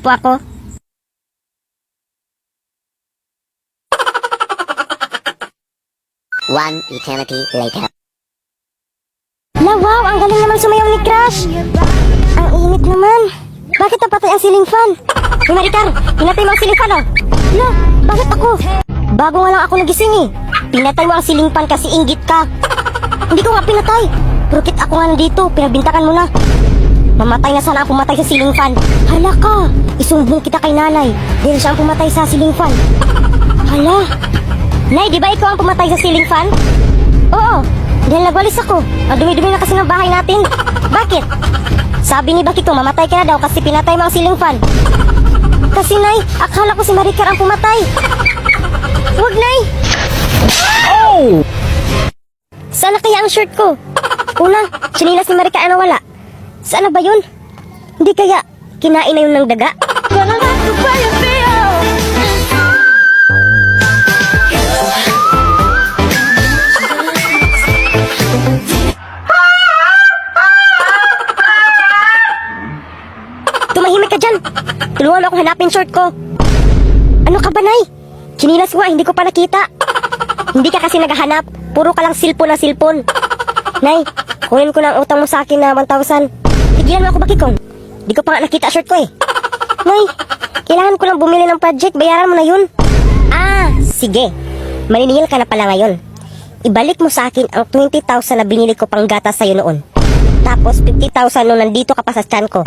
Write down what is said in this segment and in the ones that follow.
po ako. One eternity later. La, wow, ang galing naman sumayaw ni Crush. Ang init naman. Bakit napatay ang ceiling fan? Hey, Maricar, pinatay mo ang ceiling fan, oh. La, bakit ako? Bago nga lang ako nagising, eh. Pinatay mo ang ceiling fan kasi inggit ka. Hindi ko nga pinatay. Porkit ako nga nandito, pinagbintakan mo na. Mamatay na sana ang pumatay sa ceiling fan. Hala ka, isumbong kita kay nanay. Dahil siya ang pumatay sa ceiling fan. Hala. Nay, di ba ikaw ang pumatay sa ceiling fan? Oo, dahil nagwalis ako. Madumi-dumi na kasi ng bahay natin. Bakit? Sabi ni Bakito, mamatay ka na daw kasi pinatay mo ang ceiling fan. Kasi, Nay, akala ko si Maricar ang pumatay. Huwag, Nay. Oh! Sana kaya ang shirt ko? Una, sinilas ni Maricar na wala. Sana ba yun? Hindi kaya kinain na yun ng daga? Tumahimik ka dyan. Tulungan mo akong hanapin short ko. Ano ka ba, Nay? Chinilas ko, hindi ko pa nakita. Hindi ka kasi naghahanap. Puro ka lang silpon na silpon. Nay, kunin ko na ang utang mo sa akin na 1,000. Tigilan mo ako, Bakikong. Di ko pa nga nakita short ko, eh. Nay, kailangan ko lang bumili ng project. Bayaran mo na yun. Ah, sige. Maniningil ka na pala ngayon. Ibalik mo sa akin ang 20,000 na binili ko pang gatas sa'yo noon. Tapos 50,000 nung nandito ka pa sa tiyan ko.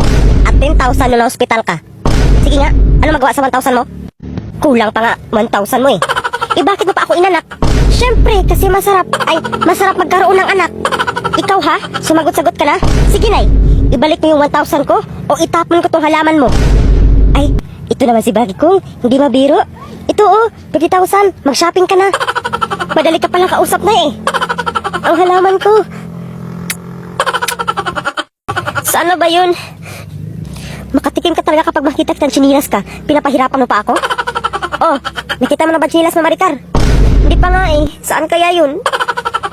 At 10,000 nung na-hospital ka. Sige nga, ano magawa sa 1,000 mo? Kulang pa nga 1,000 mo, eh. Eh, bakit mo pa ako inanak? Siyempre, kasi masarap magkaroon ng anak. Ikaw, ha? Sumagot-sagot ka na? Sige, Nay, ibalik mo yung 1,000 ko o itapon ko tong halaman mo. Ay, ito naman si Bakikong, hindi mabiro. Ito, oh, 50,000, mag-shopping ka na. Madali ka palang kausap na, eh. Ang halaman ko. Sana ba yun? Makatikim ka talaga kapag makita kitang chinilas ka. Pinapahirapan mo pa ako? Oh, nakita mo na ba chinilas na Maricar? Hindi pa nga, eh. Saan kaya yun?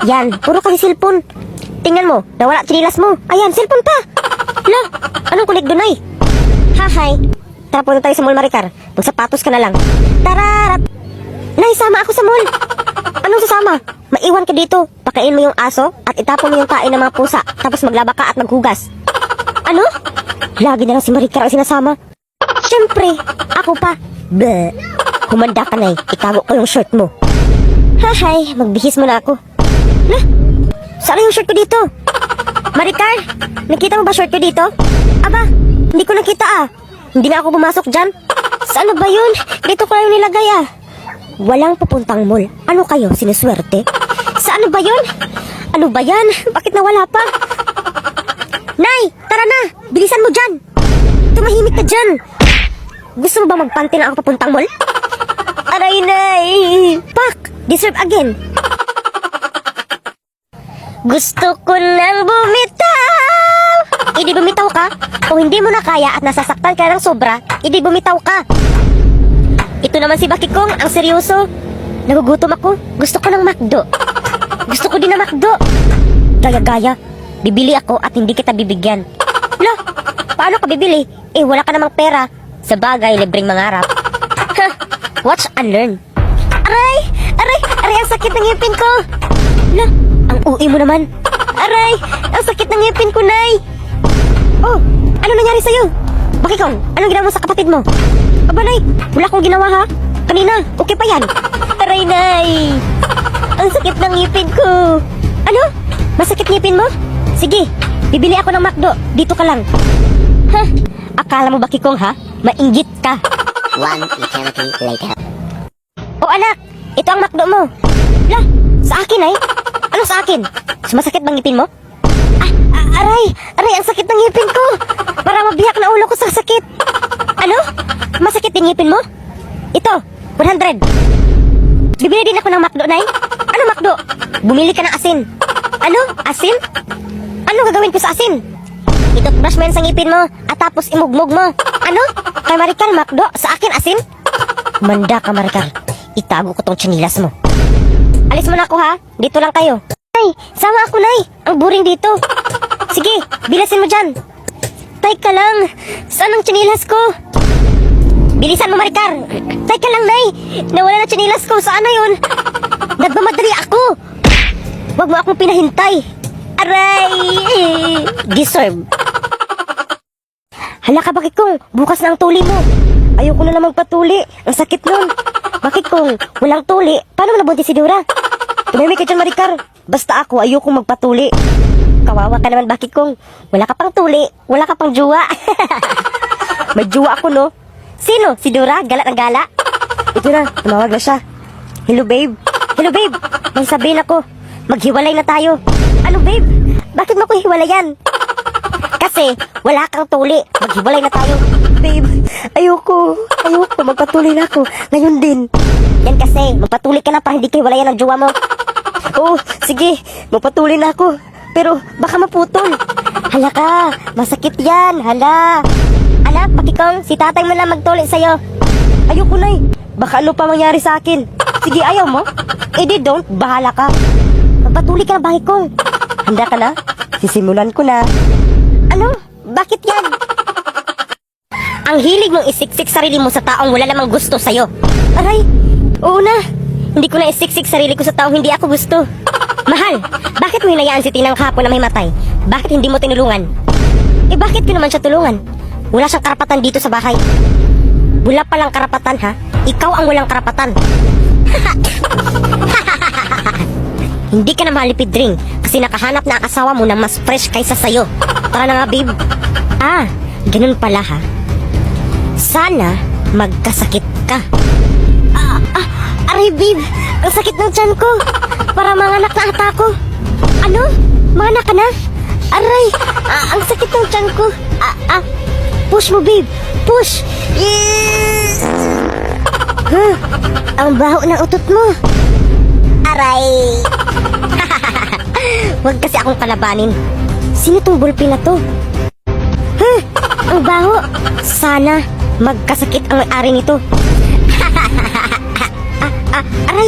Yan, puro kasi silpon. Tingnan mo, nawala chinilas mo. Ayan, silpon pa. Hala, anong kulik doon, ay? Hahay. Tara, punta tayo sa mall, Maricar. Magsapatos ka na lang. Tararat. Nay, sama ako sa mall. Anong sasama? Maiwan ka dito. Pakain mo yung aso at itapon mo yung kain ng mga pusa. Tapos maglaba ka at maghugas. Ano? Lagi na lang si Maricar ang sinasama. Siyempre, ako pa. Bleh. Humanda ka, Nay. Itago ko yung shirt mo. Hahay, magbihis mo na ako. Lah, saan yung shirt ko dito? Maricar, nakita mo ba shirt ko dito? Aba, hindi ko nakita, ah. Hindi na ako pumasok dyan. Saan ba yun? Dito ko lang nilagay, ah. Walang pupuntang mall. Ano kayo, siniswerte? Saan ba yun? Ano ba yan? Bakit nawala pa? Nay, tara na! Bilisan mo dyan! Tumahimik ka dyan! Gusto mo ba magpanty na ako papuntang mall? Aray, Nay! Pak! Deserve again! Gusto ko nang bumitaw! Hindi bumitaw ka? Kung hindi mo na kaya at nasasaktan ka ng sobra, hindi bumitaw ka! Ito naman si Bakikong, ang seryoso. Nagugutom ako. Gusto ko ng McDo. Gusto ko din ng McDo. Gaya-gaya. Bibili ako at hindi kita bibigyan. Lo, paano ka bibili? Eh, wala ka namang pera. Sa bagay, libreng mangarap. Ha, watch and learn. Aray! Aray! Aray, ang sakit ng ngipin ko! Lo, ang ui mo naman. Aray! Ang sakit ng ngipin ko, Nay! Oh, ano nangyari sa'yo? Bakikong, anong ginawa mo sa kapatid mo? Aba, Nay, wala akong ginawa, ha? Kanina, okay pa yan. Aray, Nay! Ang sakit ng ngipin ko. Ano? Masakit ngipin mo? Sige, bibili ako ng McDo. Dito ka lang. Ha? Akala mo, Bakikong, ha? Mainggit ka. One eternity later. O anak, ito ang McDo mo. Lah, sa akin, ay? Ano sa akin? Sumasakit bang ngipin mo? Aray! Aray, ang sakit ng ngipin ko! Para mabiyak na ulo ko sa sakit. Ano? Masakit yung ngipin mo? Ito, 100. Bibili din ako ng McDo, Nay. Ano McDo? Bumili ka ng asin. Ano? Asin? Ano gagawin ko sa asin? Itutbrush mo yan sa ngipin mo at tapos imugmog mo. Ano? Kay Maricar, McDo? Sa akin, asin? Manda ka, Maricar. Itago ko tong chinilas mo. Alis mo na ako, ha? Dito lang kayo. Nay, sama ako, Nay. Ang boring dito. Sige, bilasin mo dyan. Tay ka lang. Saan ang chinilas ko? Bilisan mo, Maricar! Teka lang, Nay! Nawala na chinilas ko! Saan na yun? Nagmamadali ako! Huwag mo akong pinahintay! Aray! Deserve! Hala ka, bakit kung bukas na ang tuli mo? Ayoko na namang patuli. Ang sakit nun. Bakit kung walang tuli, paano mo nabuntis si Dora? Tumimik ka dyan, Maricar. Basta ako, ayoko magpatuli. Kawawa ka naman, bakit kung wala ka pang tuli, wala ka pang jowa. May jowa ako, no? Sino? Si Dora? Gala ng gala? Ito na, tumawag na siya. Hello, babe. Hello, babe. May sabihin ako. Maghiwalay na tayo. Ano, babe? Bakit mo ko hiwalayan? Kasi wala kang tuli. Maghiwalay na tayo. Babe, ayoko. Magpatuloy na ako. Ngayon din. Yan kasi, magpatuloy ka na para hindi kayo walayan ng jowa mo. Oo, sige. Magpatuloy na ako. Pero baka maputol. Hala ka, masakit yan. Hala. Anak, pakikong, si tatay mo lang magtuli sa'yo. Ayoko na eh. Baka ano pa mangyari sa akin. Sige, ayaw mo? Eh di don't, bahala ka. Magpatuloy ka na, bakikong. Handa ka na? Sisimulan ko na. Ano? Bakit yan? Ang hilig mong isiksik sarili mo sa taong wala namang gusto sa'yo. Aray, oo na. Hindi ko na isiksik sarili ko sa taong hindi ako gusto. Mahal, bakit mo hinayaan si Tinang kahapon na may matay? Bakit hindi mo tinulungan? Eh bakit ko naman siya tulungan? Wala siyang karapatan dito sa bahay. Wala palang karapatan, ha? Ikaw ang walang karapatan. Hindi ka na malipid ring kasi nakahanap na ang asawa mo na mas fresh kaysa sayo. Tara na nga, babe. Ah, ganun pala, ha? Sana magkasakit ka. Aray, babe. Ang sakit ng tiyan ko. Para manganak na ata ko. Ano? Manganak ka na? Aray, ang sakit ng tiyan ko. Push mo, babe. Push. Yes. Ang baho ng utot mo. Aray. Huwag kasi akong kalabanin. Sino tong bulpin na to? Ang baho. Sana magkasakit ang may-ari nito. Aray,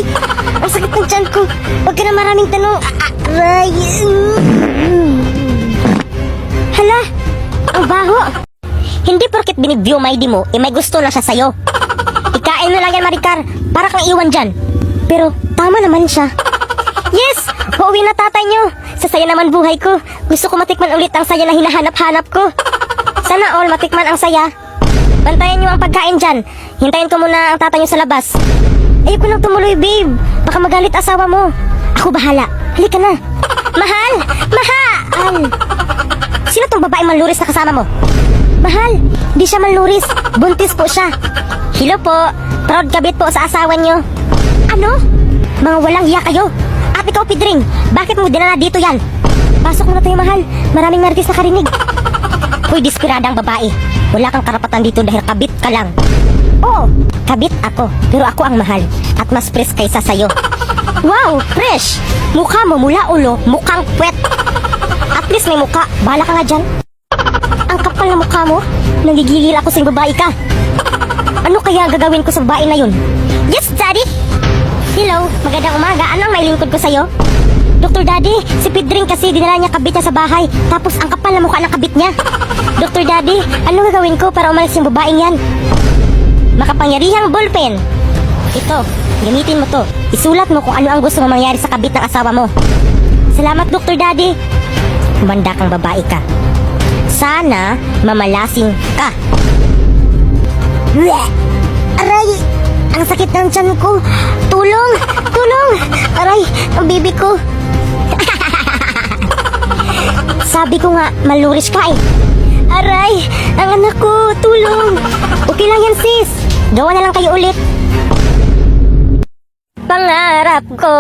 ang sakit ng tiyan ko. Huwag ka na maraming tanong. Aray. Hala, ang baho. Hindi porket binibyo Maydi mo, may gusto na siya sa'yo. Ikain mo lang yan, Maricar. Para kang iwan dyan. Pero tama naman siya. Yes! Uuwi na tatay niyo. Sa saya naman buhay ko. Gusto ko matikman ulit ang saya na hinahanap-hanap ko. Sana all matikman ang saya. Bantayan niyo ang pagkain dyan. Hintayin ko muna ang tatay niyo sa labas. Ayoko nang tumuloy, babe. Baka magalit asawa mo. Ako bahala. Halika na. Mahal! Mahal! Sino tong babae manluris na kasama mo? Mahal, di siya manluris. Buntis po siya. Hello po. Proud kabit po sa asawa niyo. Ano? Mga walang hiya kayo. At ikaw, Pidring, bakit mo dinala dito yan? Pasok mo na tayo, mahal. Maraming marites na karinig. Hoy, desperadang babae. Wala kang karapatan dito dahil kabit ka lang. Oo, kabit ako. Pero ako ang mahal. At mas fresh kaysa sayo. Wow, fresh! Mukha mo mula ulo, mukhang puwet. At least may mukha. Bahala ka nga dyan. Ang kapal na mukha mo. Nanggigigil ako sa babae ka. Ano kaya gagawin ko sa babae na yun? Yes, Daddy! Hello, magandang umaga. Anong may lingkod ko sa'yo? Dr. Daddy, si Pidring kasi dinala niya kabit niya sa bahay. Tapos ang kapal na mukha ng kabit niya. Dr. Daddy, ano gagawin ko para umalis yung babaeng yan? Makapangyarihang ballpen. Ito, gamitin mo to. Isulat mo kung ano ang gusto mo mangyari sa kabit ng asawa mo. Salamat, Dr. Daddy. Kumanda kang babae ka. Sana mamalasing ka. Bleh! Aray! Ang sakit ng tiyan ko. Tulong! Tulong! Aray! Ang bibi ko. Sabi ko nga, maluris ka eh. Aray! Ang anak ko! Tulong! Okay lang yan, sis. Gawa na lang kayo ulit. Pangarap ko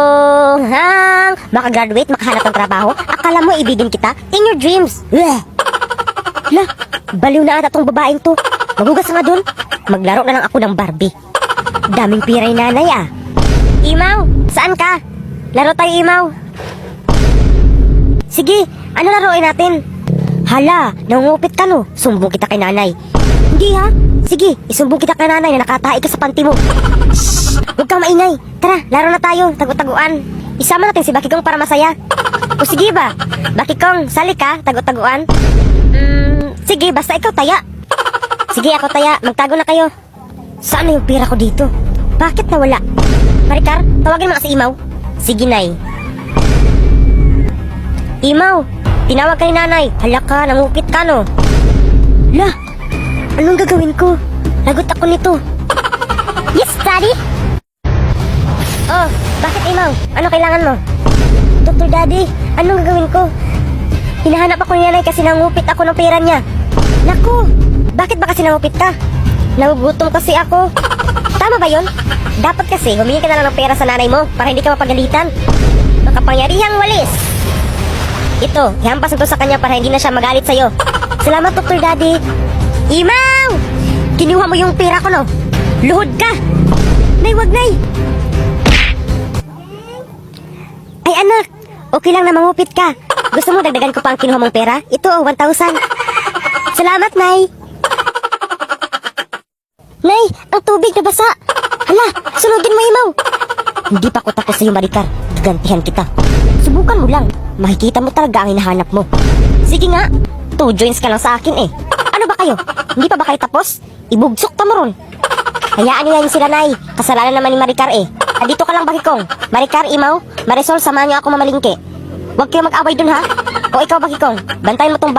ang makagraduate, makahanap ng trabaho. Akala mo ibigin kita? In your dreams. Bleh! Lah, baliw na ata tong babaeng to. Magugas nga dun. Maglaro na lang ako ng Barbie. Daming piray nanay ah. Imaw, saan ka? Laro tayo, Imaw. Sige, ano laruin natin? Hala, nangungupit ka no. Sumbong kita kay nanay. Hindi ha? Sige, isumbong kita kay nanay na nakatahi ka sa panty mo. Shhh, huwag kang maingay. Tara, laro na tayo, tagu-taguan. Isama natin si Bakikong para masaya. O sige ba? Bakikong, sali ka, tagu-taguan. Sige, basta ikaw taya. Sige, ako taya. Magtago na kayo. Saan na yung pera ko dito? Bakit nawala? Maricar, tawagin mo nga si Imaw. Sige, Nay. Imaw, tinawag ka ni Nanay. Hala ka, nangupit ka, no? La, anong gagawin ko? Lagot ako nito. Yes, Daddy? Oh, bakit Imaw? Ano kailangan mo? Dr. Daddy, anong gagawin ko? Hinahanap ako ni Nanay kasi nangupit ako ng pera niya. Naku, bakit ba kasi nangupit ka? Nagugutom kasi ako. Tama ba yun? Dapat kasi humingi ka na lang ng pera sa nanay mo para hindi ka mapagalitan. Makapangyarihang walis. Ito, ihampas mo to sa kanya para hindi na siya magalit sa'yo. Salamat, Dr. Daddy. Imaw! Kinuha mo yung pera ko, no? Luhod ka! Nay, wag, Nay! Ay, anak! Okay lang na mangupit ka. Gusto mo dagdagan ko pa ang kinuha mong pera? Ito, 1,000. Salamat, Nay! Nay, ang tubig nabasa! Hala, sunugin mo, Imaw! Hindi pa ako tapos sa'yo, Maricar. Gantihan kita. Subukan mo lang. Makikita mo talaga ang hinahanap mo. Sige nga, 2 joints ka lang sa akin eh. Ano ba kayo? Hindi pa ba kayo tapos? Ibugsok pa mo ron. Hayaan niyo yan sila, Nay. Kasalanan naman ni Maricar eh. Dito ka lang, Bakikong. Maricar, Imaw, Marisol, samahan niyo ako mamalingke. Huwag kayo mag-away dun, ha? O ikaw, Bakikong, bantayan mo tong